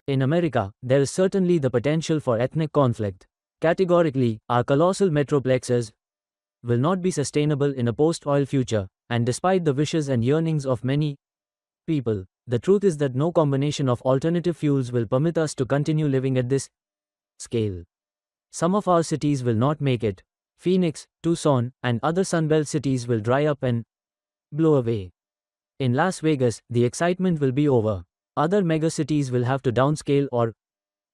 In America, there is certainly the potential for ethnic conflict. Categorically, our colossal metroplexes will not be sustainable in a post-oil future, and despite the wishes and yearnings of many people, the truth is that no combination of alternative fuels will permit us to continue living at this scale. Some of our cities will not make it. Phoenix, Tucson, and other Sunbelt cities will dry up and blow away. In Las Vegas, the excitement will be over. Other megacities will have to downscale or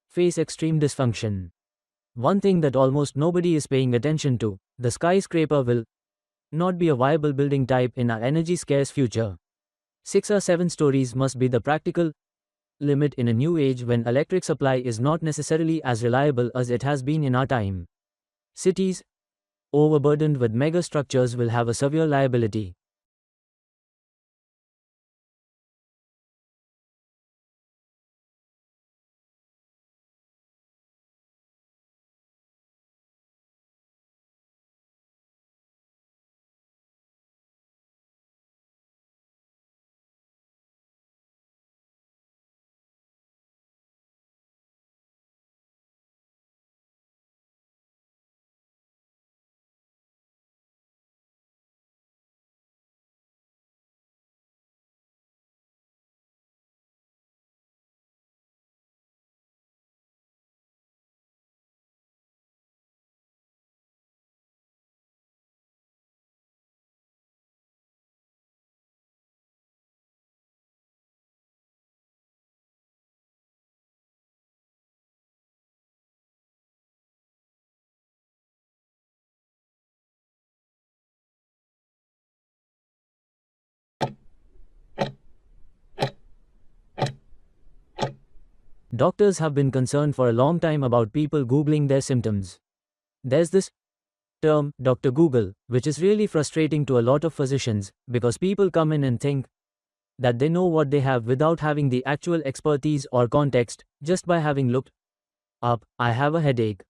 face extreme dysfunction. One thing that almost nobody is paying attention to: the skyscraper will not be a viable building type in our energy-scarce future. 6 or 7 stories must be the practical limit in a new age when electric supply is not necessarily as reliable as it has been in our time. Cities overburdened with mega structures will have a severe liability. Doctors have been concerned for a long time about people Googling their symptoms. There's this term, Dr. Google, which is really frustrating to a lot of physicians, because people come in and think that they know what they have without having the actual expertise or context, just by having looked up, "I have a headache."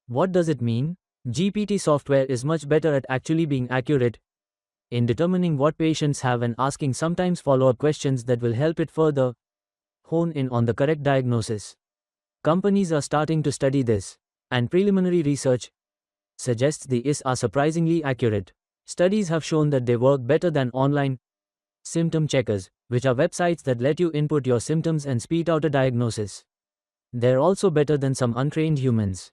What does it mean? GPT software is much better at actually being accurate in determining what patients have and asking sometimes follow-up questions that will help it further hone in on the correct diagnosis. Companies are starting to study this, and preliminary research suggests the is are surprisingly accurate. Studies have shown that they work better than online symptom checkers, which are websites that let you input your symptoms and spit out a diagnosis. They're also better than some untrained humans.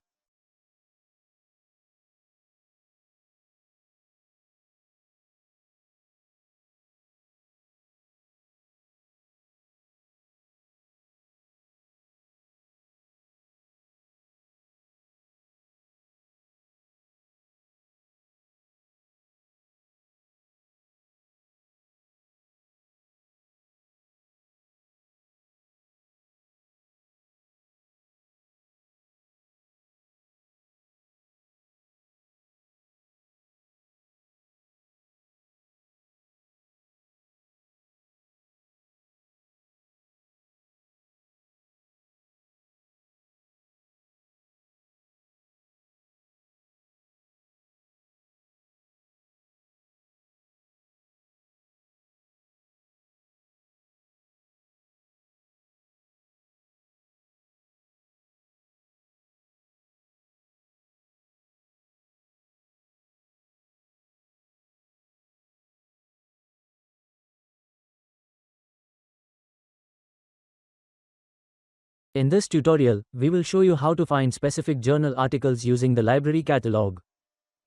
In this tutorial, we will show you how to find specific journal articles using the library catalog.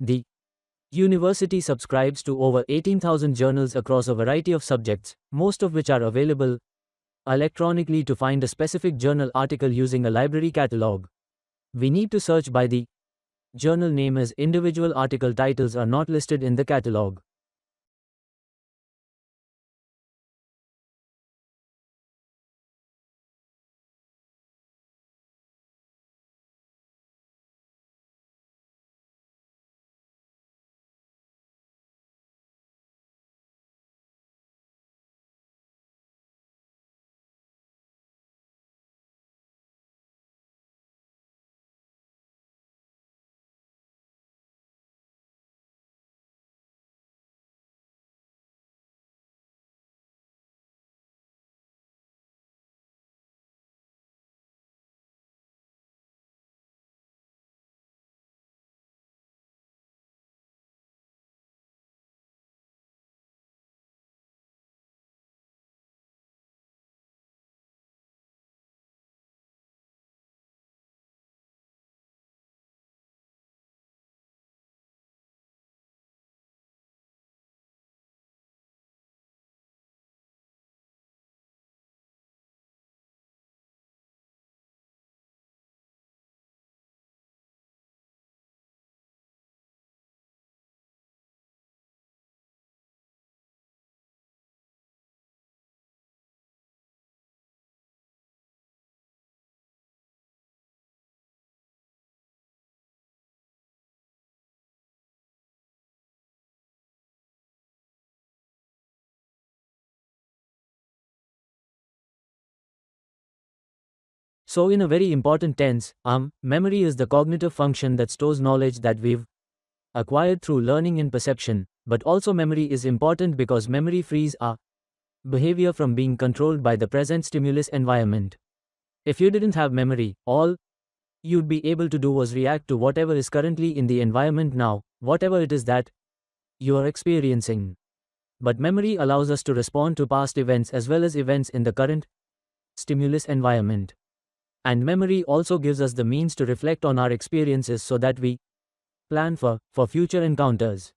The university subscribes to over 18,000 journals across a variety of subjects, most of which are available electronically. To find a specific journal article using a library catalog, we need to search by the journal name, as individual article titles are not listed in the catalog. So in a very important tense, memory is the cognitive function that stores knowledge that we've acquired through learning and perception, but also memory is important because memory frees our behavior from being controlled by the present stimulus environment. If you didn't have memory, all you'd be able to do was react to whatever is currently in the environment now, whatever it is that you are experiencing. But memory allows us to respond to past events as well as events in the current stimulus environment. And memory also gives us the means to reflect on our experiences so that we plan for future encounters.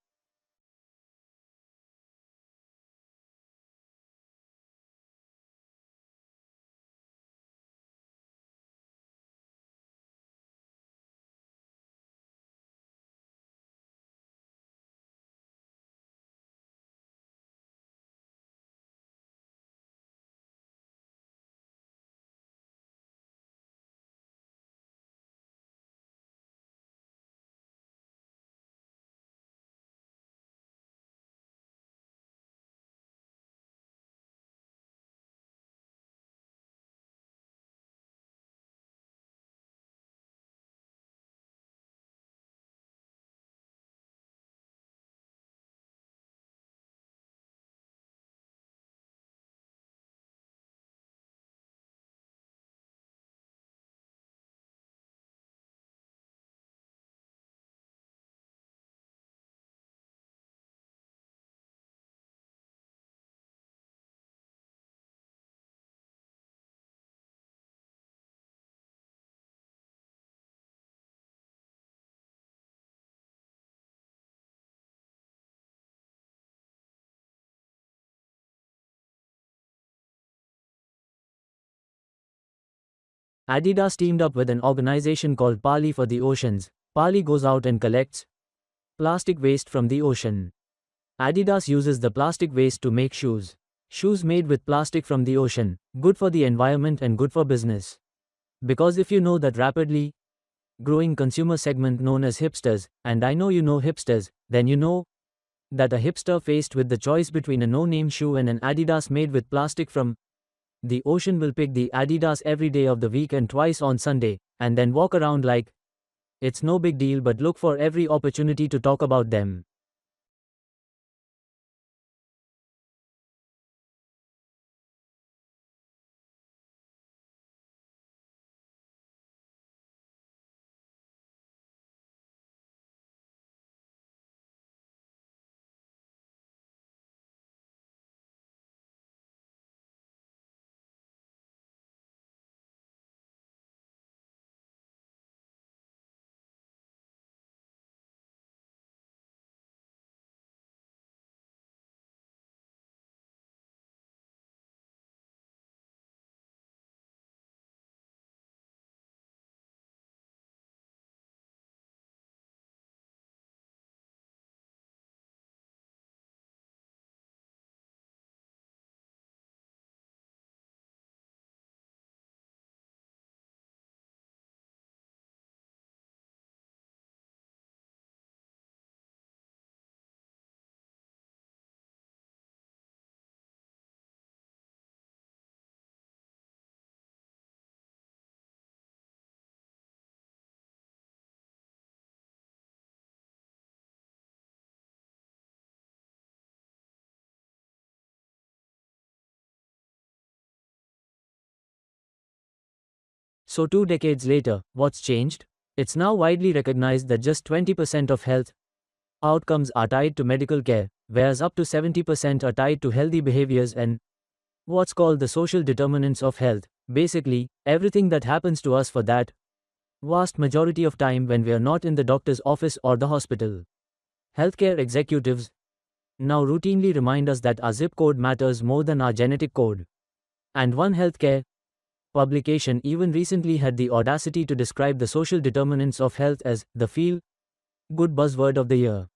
Adidas teamed up with an organization called Pali for the Oceans. Pali goes out and collects plastic waste from the ocean. Adidas uses the plastic waste to make shoes. Shoes made with plastic from the ocean, good for the environment and good for business. Because if you know that rapidly growing consumer segment known as hipsters, and I know you know hipsters, then you know that a hipster faced with the choice between a no-name shoe and an Adidas made with plastic from the ocean will pick the Adidas every day of the week and twice on Sunday, and then walk around like it's no big deal but look for every opportunity to talk about them. So 2 decades later, what's changed? It's now widely recognized that just 20% of health outcomes are tied to medical care, whereas up to 70% are tied to healthy behaviors and what's called the social determinants of health. Basically, everything that happens to us for that vast majority of time when we are not in the doctor's office or the hospital. Healthcare executives now routinely remind us that our zip code matters more than our genetic code. And one healthcare publication even recently had the audacity to describe the social determinants of health as the feel good buzzword of the year.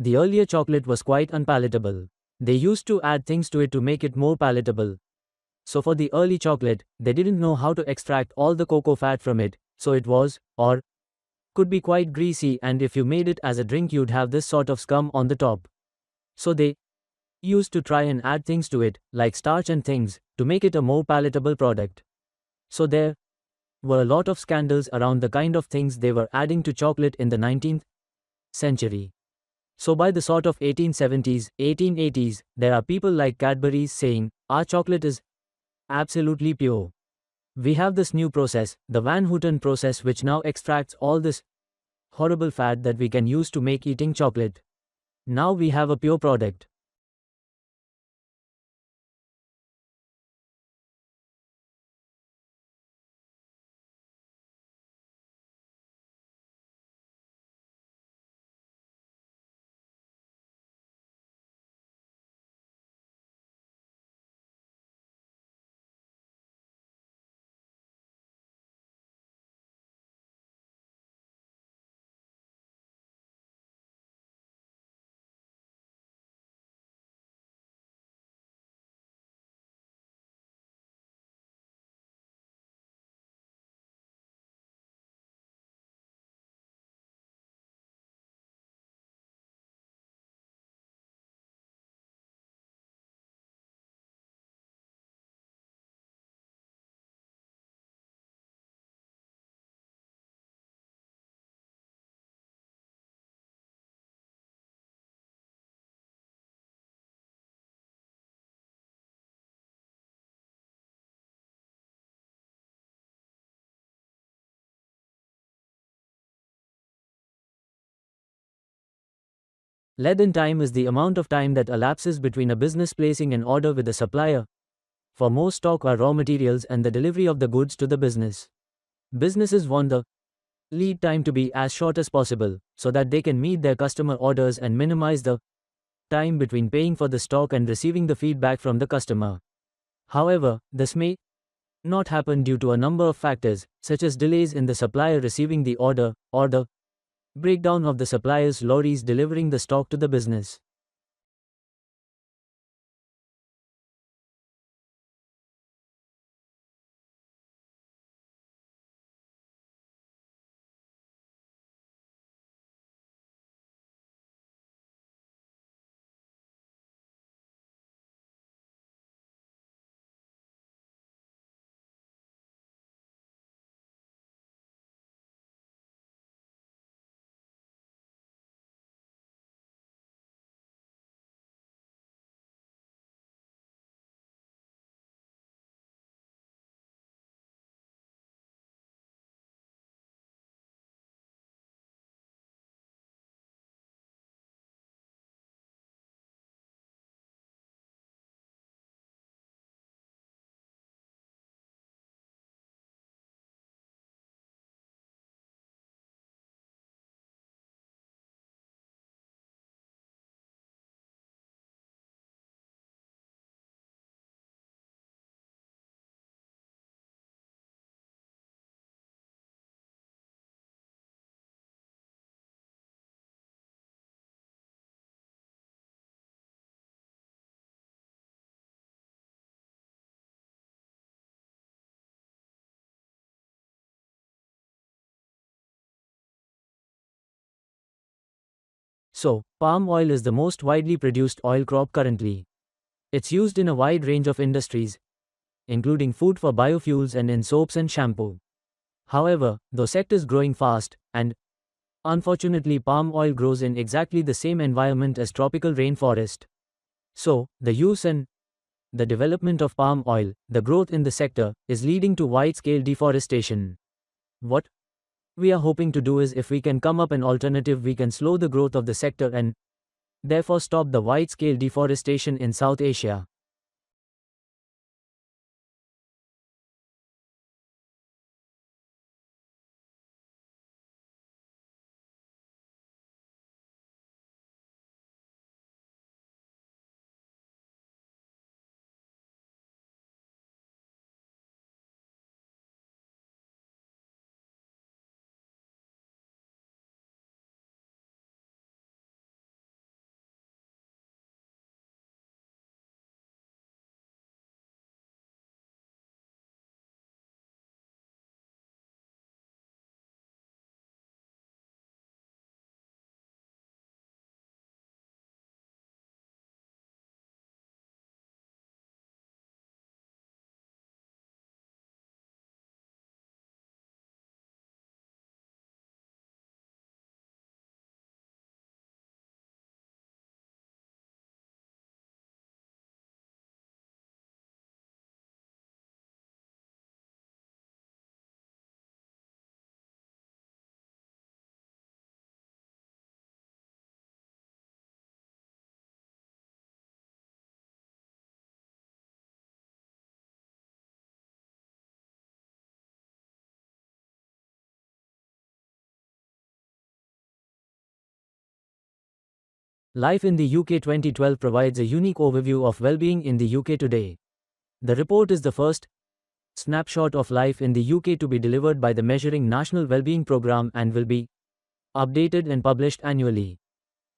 The earlier chocolate was quite unpalatable. They used to add things to it to make it more palatable. So for the early chocolate, they didn't know how to extract all the cocoa fat from it, so it was, or could be quite greasy, and if you made it as a drink you'd have this sort of scum on the top. So they used to try and add things to it, like starch and things, to make it a more palatable product. So there were a lot of scandals around the kind of things they were adding to chocolate in the 19th century. So by the sort of 1870s, 1880s, there are people like Cadbury's saying, our chocolate is absolutely pure. We have this new process, the Van Houten process, which now extracts all this horrible fat that we can use to make eating chocolate. Now we have a pure product. Lead in time is the amount of time that elapses between a business placing an order with a supplier for more stock or raw materials and the delivery of the goods to the business. Businesses want the lead time to be as short as possible, so that they can meet their customer orders and minimize the time between paying for the stock and receiving the feedback from the customer. However, this may not happen due to a number of factors, such as delays in the supplier receiving the order, or the breakdown of the supplier's lorries delivering the stock to the business. So, palm oil is the most widely produced oil crop currently. It's used in a wide range of industries, including food for biofuels and in soaps and shampoo. However, the sector is growing fast, and unfortunately, palm oil grows in exactly the same environment as tropical rainforest. So, the use and the development of palm oil, the growth in the sector, is leading to wide-scale deforestation. What we are hoping to do is, if we can come up an alternative, we can slow the growth of the sector and therefore stop the wide-scale deforestation in South Asia. Life in the UK 2012 provides a unique overview of well-being in the UK today. The report is the first snapshot of life in the UK to be delivered by the Measuring National Wellbeing Programme and will be updated and published annually.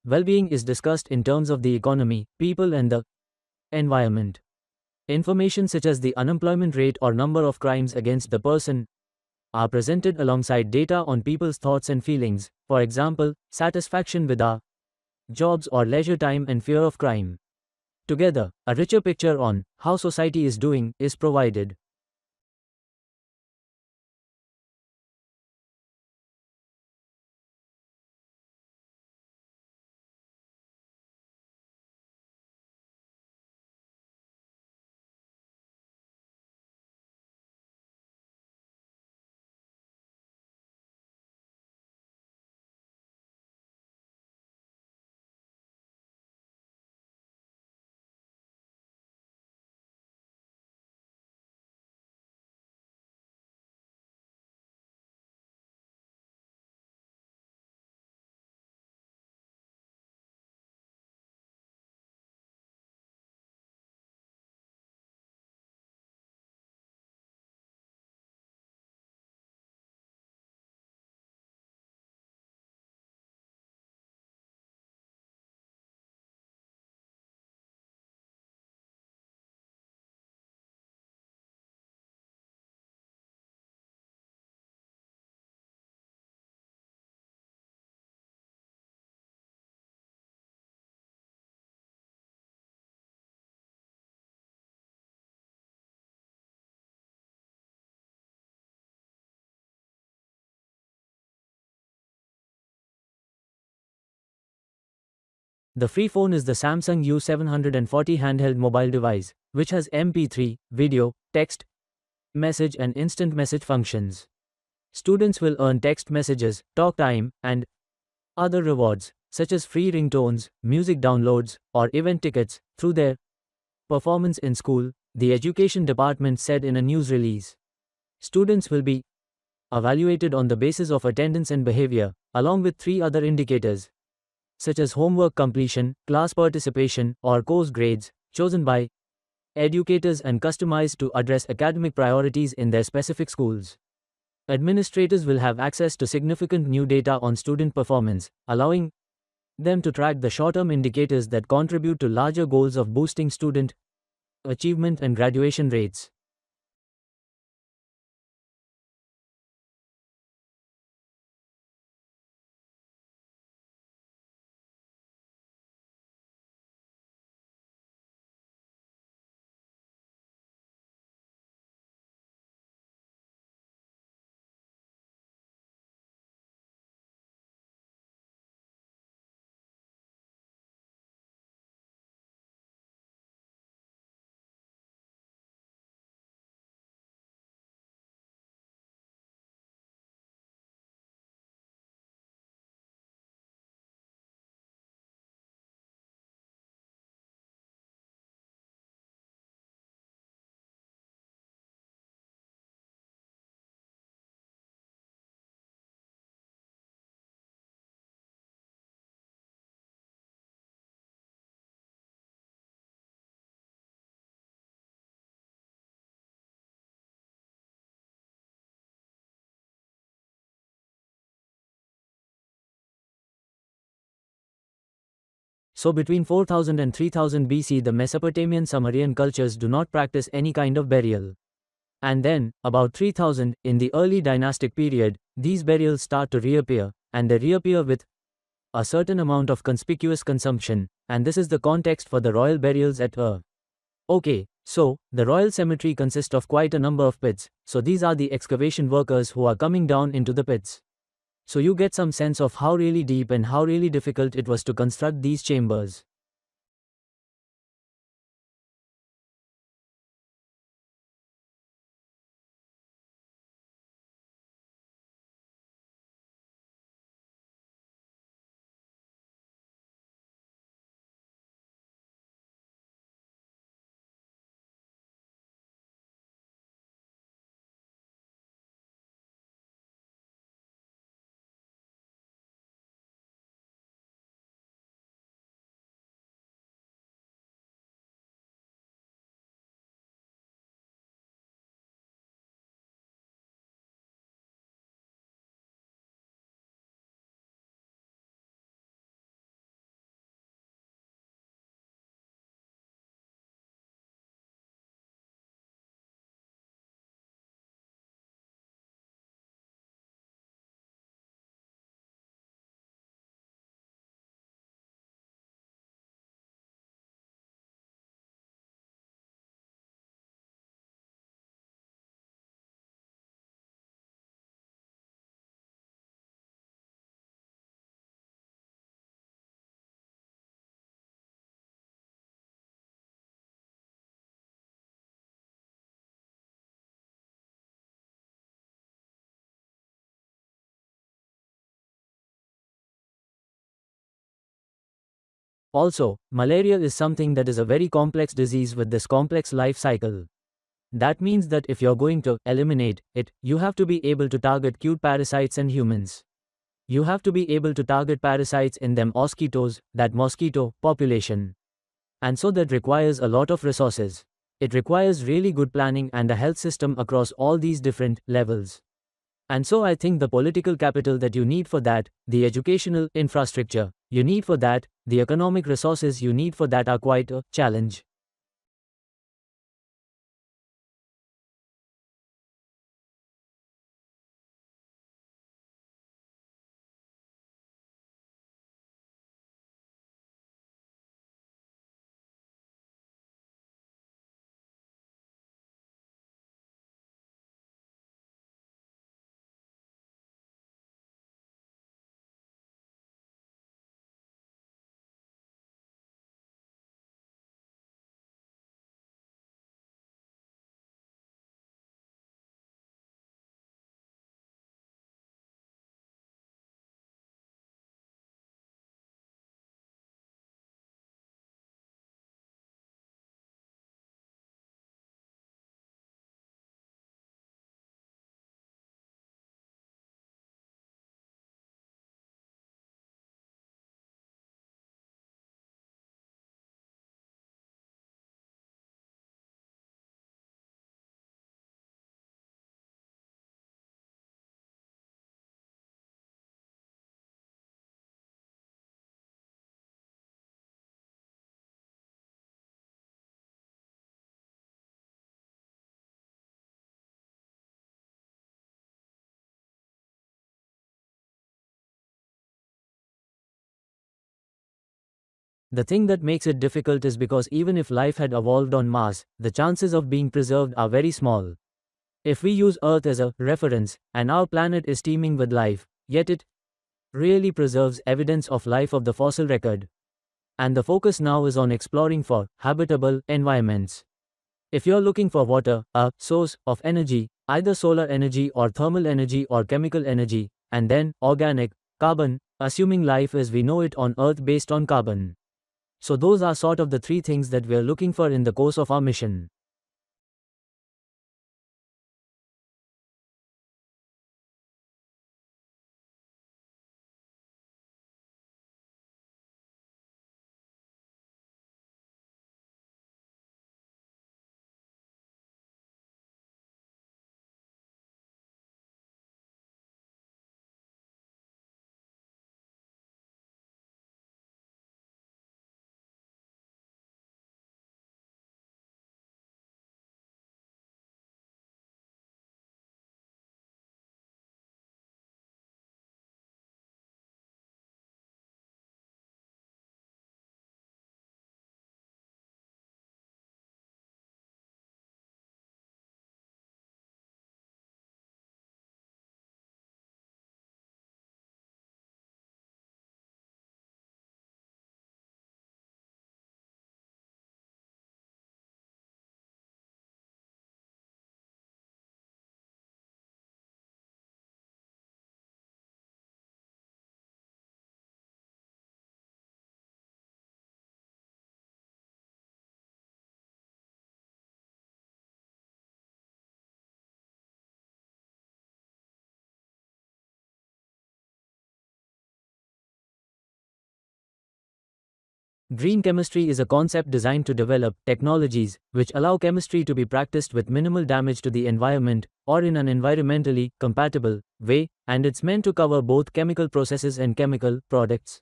Well-being is discussed in terms of the economy, people and the environment. Information such as the unemployment rate or number of crimes against the person are presented alongside data on people's thoughts and feelings, for example, satisfaction with our jobs or leisure time and fear of crime. Together, a richer picture on how society is doing is provided. The free phone is the Samsung U740 handheld mobile device, which has MP3, video, text, message and instant message functions. Students will earn text messages, talk time, and other rewards, such as free ringtones, music downloads, or event tickets, through their performance in school, the Education Department said in a news release. Students will be evaluated on the basis of attendance and behavior, along with three other indicators, such as homework completion, class participation, or course grades, chosen by educators and customized to address academic priorities in their specific schools. Administrators will have access to significant new data on student performance, allowing them to track the short-term indicators that contribute to larger goals of boosting student achievement and graduation rates. So between 4000 and 3000 BC, the Mesopotamian Sumerian cultures do not practice any kind of burial. And then, about 3000, in the early dynastic period, these burials start to reappear, and they reappear with a certain amount of conspicuous consumption, and this is the context for the royal burials at Ur. Okay, so, the royal cemetery consists of quite a number of pits, so these are the excavation workers who are coming down into the pits. So you get some sense of how really deep and how really difficult it was to construct these chambers. Also, malaria is something that is a very complex disease with this complex life cycle. That means that if you're going to eliminate it, you have to be able to target cute parasites and humans. You have to be able to target parasites in them mosquitoes, that mosquito population. And so that requires a lot of resources. It requires really good planning and a health system across all these different levels. And so I think the political capital that you need for that, the educational infrastructure you need for that, the economic resources you need for that are quite a challenge. The thing that makes it difficult is because even if life had evolved on Mars, the chances of being preserved are very small. If we use Earth as a reference, and our planet is teeming with life, yet it really preserves evidence of life of the fossil record. And the focus now is on exploring for habitable environments. If you're looking for water, a source of energy, either solar energy or thermal energy or chemical energy, and then organic carbon, assuming life as we know it on Earth based on carbon. So those are sort of the three things that we're looking for in the course of our mission. Green chemistry is a concept designed to develop technologies which allow chemistry to be practiced with minimal damage to the environment or in an environmentally compatible way, and it's meant to cover both chemical processes and chemical products.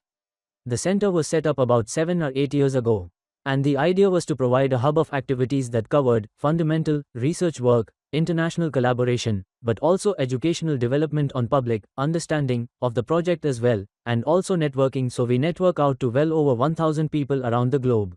The center was set up about 7 or 8 years ago, and the idea was to provide a hub of activities that covered fundamental research work, international collaboration, but also educational development on public understanding of the project as well, and also networking, so we network out to well over 1,000 people around the globe.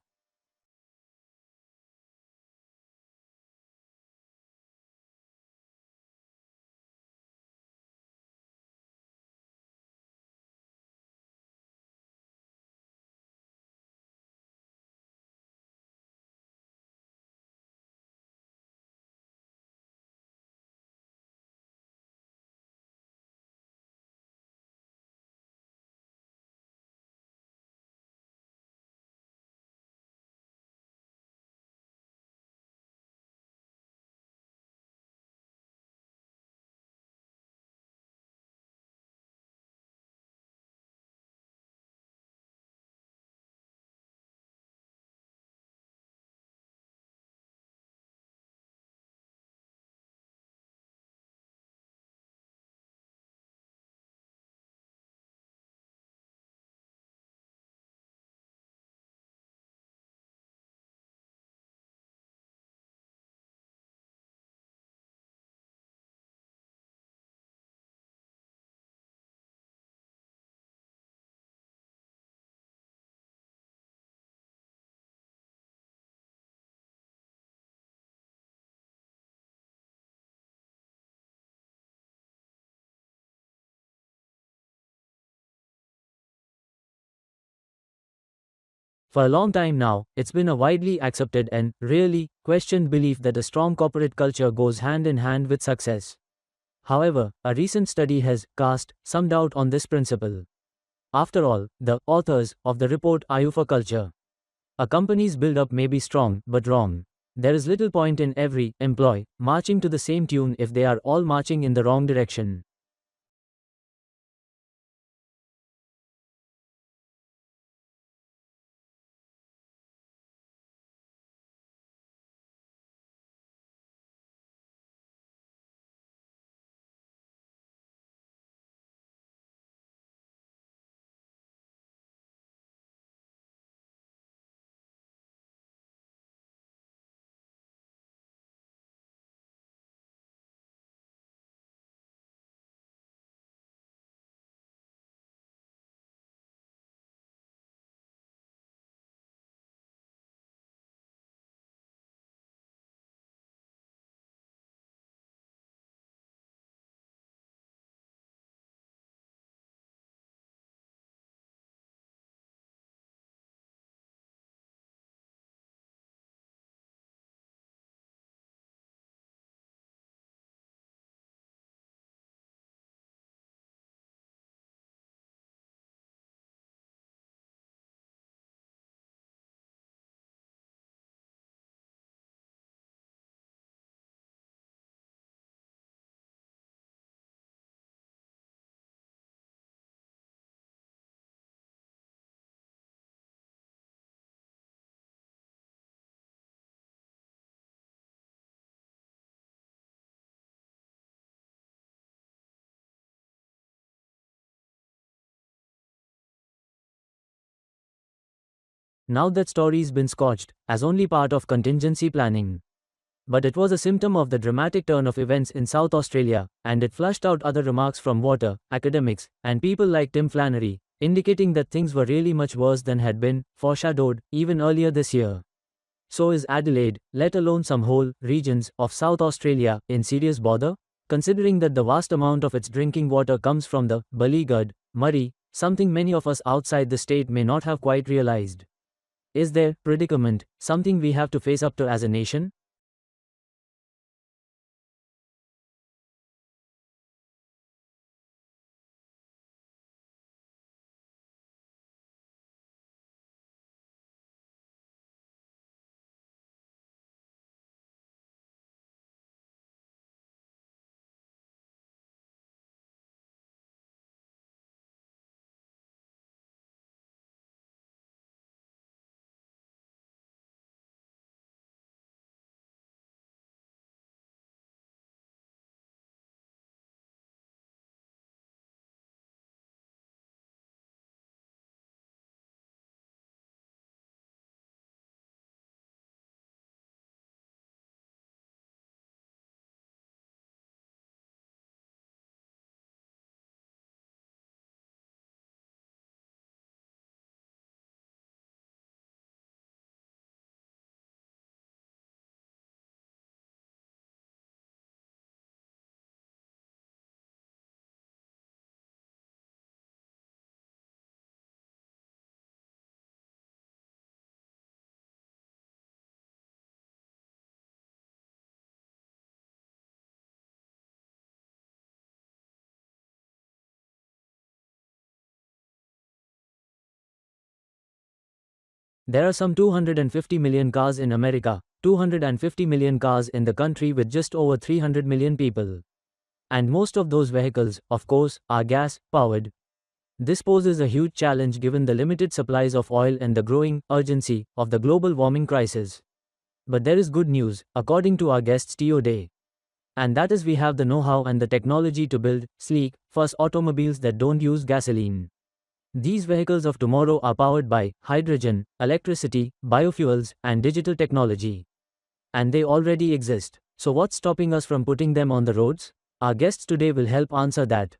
For a long time now, it's been a widely accepted and, really, questioned belief that a strong corporate culture goes hand in hand with success. However, a recent study has cast some doubt on this principle. After all, the authors of the report argue for culture. A company's build-up may be strong, but wrong. There is little point in every employee marching to the same tune if they are all marching in the wrong direction. Now that story's been scotched as only part of contingency planning. But it was a symptom of the dramatic turn of events in South Australia, and it flushed out other remarks from water, academics, and people like Tim Flannery, indicating that things were really much worse than had been foreshadowed even earlier this year. So is Adelaide, let alone some whole regions of South Australia, in serious bother? Considering that the vast amount of its drinking water comes from the beleaguered Murray, something many of us outside the state may not have quite realized. Is their predicament something we have to face up to as a nation? There are some 250 million cars in America, 250 million cars in the country with just over 300 million people. And most of those vehicles, of course, are gas powered. This poses a huge challenge given the limited supplies of oil and the growing urgency of the global warming crisis. But there is good news, according to our guests today. And that is we have the know-how and the technology to build sleek, fast automobiles that don't use gasoline. These vehicles of tomorrow are powered by hydrogen, electricity, biofuels, and digital technology. And they already exist. So what's stopping us from putting them on the roads? Our guests today will help answer that.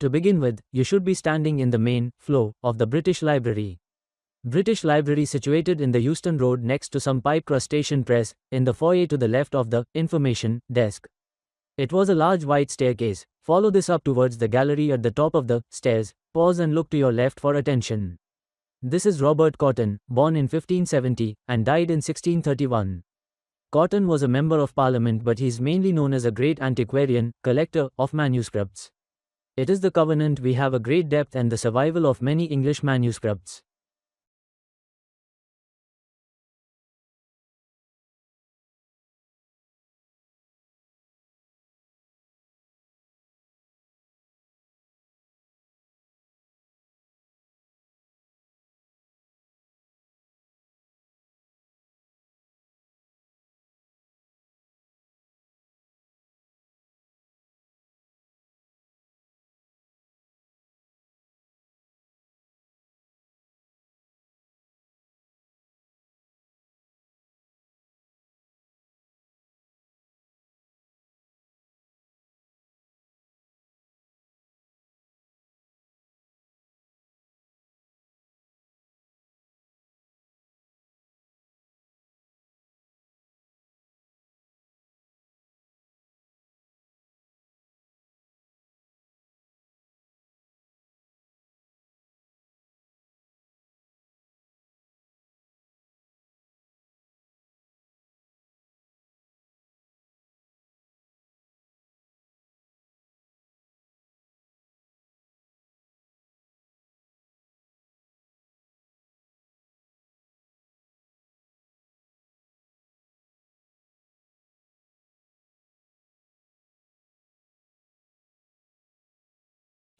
To begin with, you should be standing in the main floor of the British Library. British Library situated in the Euston Road next to some pipe crustacean press, in the foyer to the left of the information desk. It was a large white staircase. Follow this up towards the gallery at the top of the stairs. Pause and look to your left for attention. This is Robert Cotton, born in 1570 and died in 1631. Cotton was a member of parliament, but he is mainly known as a great antiquarian, collector of manuscripts. It is the covenant we have a great depth and the survival of many English manuscripts.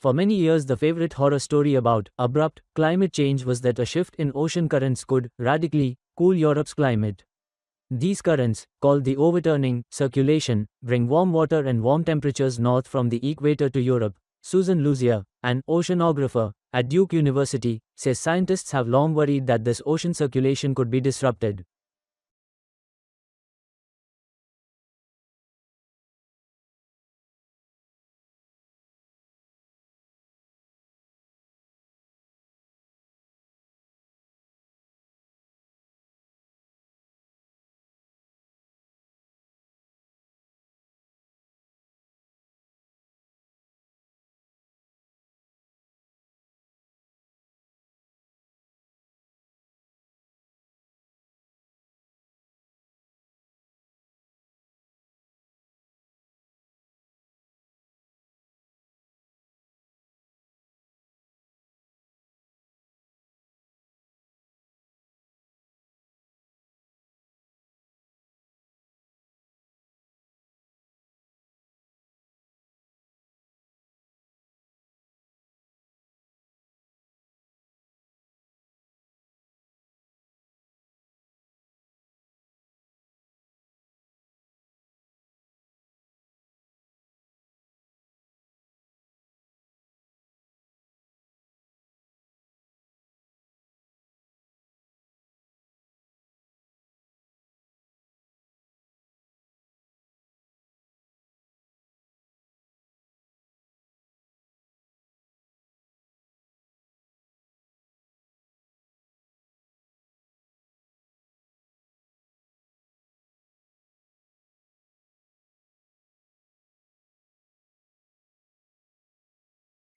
For many years, the favorite horror story about abrupt climate change was that a shift in ocean currents could radically cool Europe's climate. These currents, called the overturning circulation, bring warm water and warm temperatures north from the equator to Europe. Susan Luzier, an oceanographer at Duke University, says scientists have long worried that this ocean circulation could be disrupted.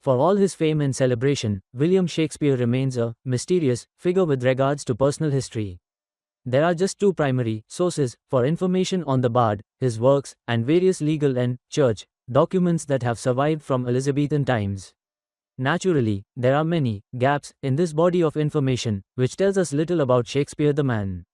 For all his fame and celebration, William Shakespeare remains a mysterious figure with regards to personal history. There are just two primary sources for information on the bard, his works, and various legal and church documents that have survived from Elizabethan times. Naturally, there are many gaps in this body of information, which tells us little about Shakespeare the man.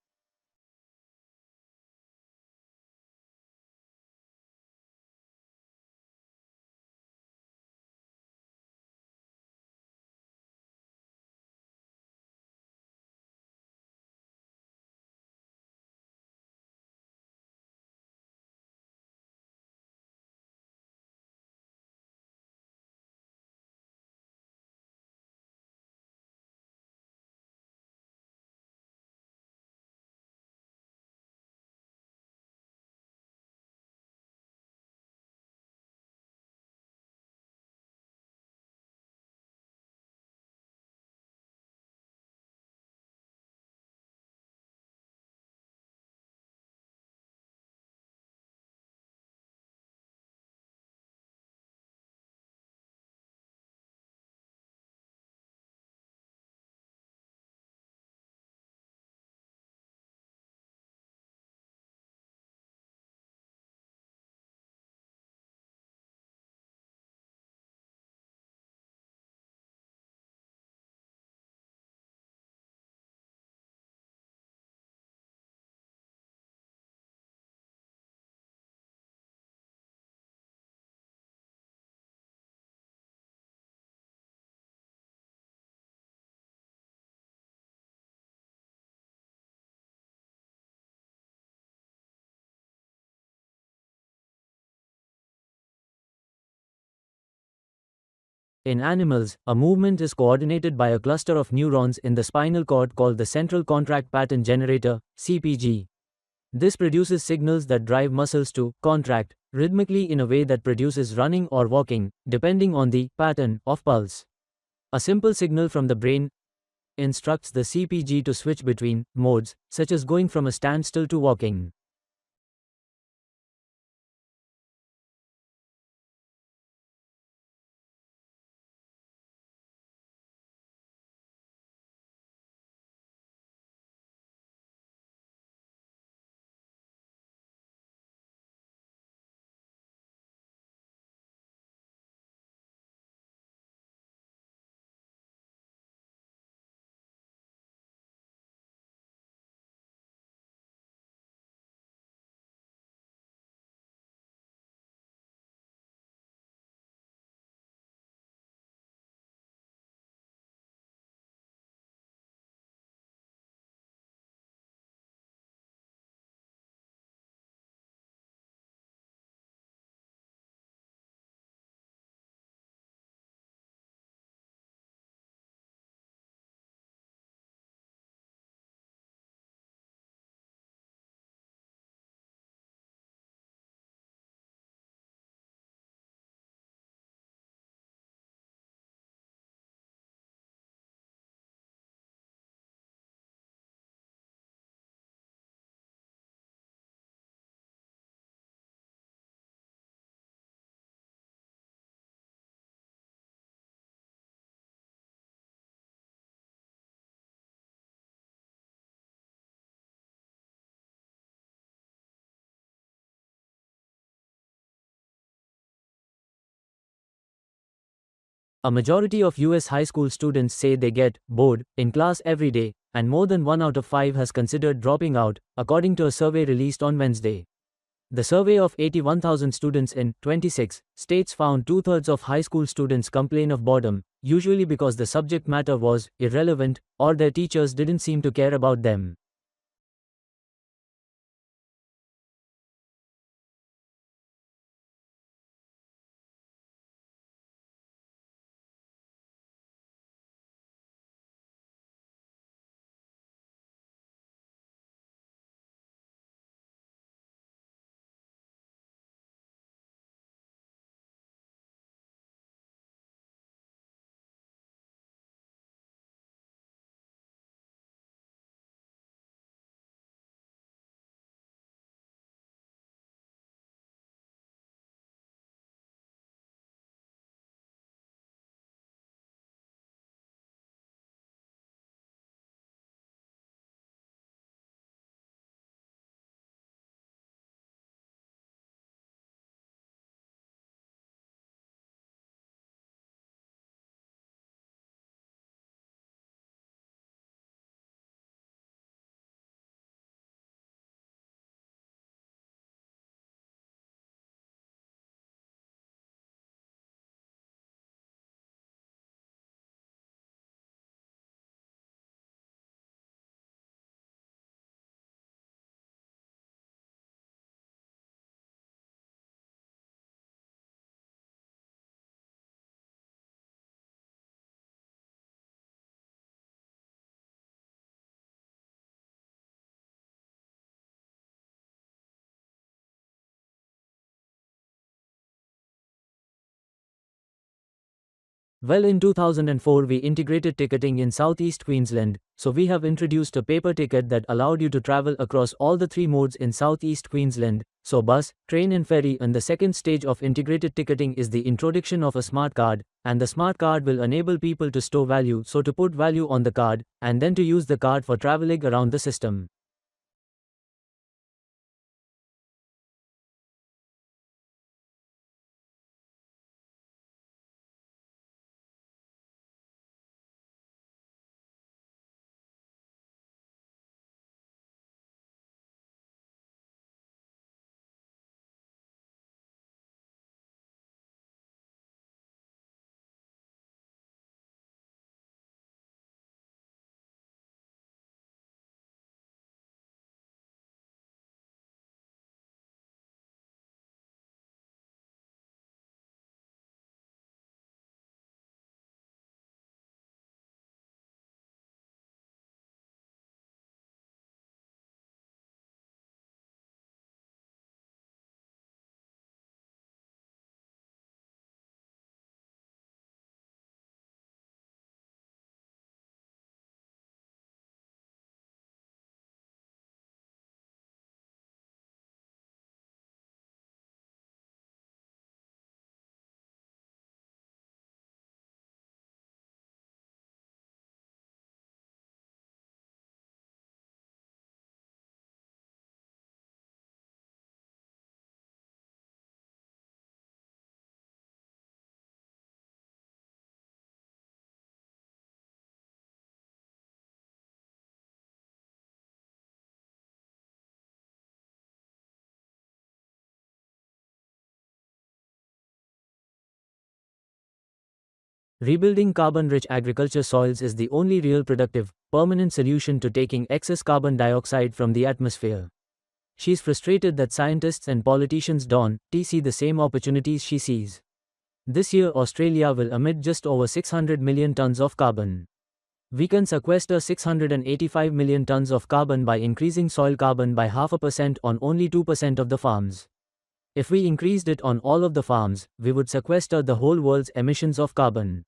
In animals, a movement is coordinated by a cluster of neurons in the spinal cord called the central contract pattern generator, CPG. This produces signals that drive muscles to contract rhythmically in a way that produces running or walking, depending on the pattern of pulse. A simple signal from the brain instructs the CPG to switch between modes, such as going from a standstill to walking. A majority of US high school students say they get bored in class every day, and more than 1 out of 5 has considered dropping out, according to a survey released on Wednesday. The survey of 81,000 students in 26 states found two-thirds of high school students complain of boredom, usually because the subject matter was irrelevant or their teachers didn't seem to care about them. Well, in 2004 we integrated ticketing in Southeast Queensland, so we have introduced a paper ticket that allowed you to travel across all the three modes in Southeast Queensland, so bus, train and ferry, and the second stage of integrated ticketing is the introduction of a smart card, and the smart card will enable people to store value, so to put value on the card, and then to use the card for traveling around the system. Rebuilding carbon-rich agriculture soils is the only real productive, permanent solution to taking excess carbon dioxide from the atmosphere. She's frustrated that scientists and politicians don't see the same opportunities she sees. This year Australia will emit just over 600 million tons of carbon. We can sequester 685 million tons of carbon by increasing soil carbon by 0.5% on only 2% of the farms. If we increased it on all of the farms, we would sequester the whole world's emissions of carbon.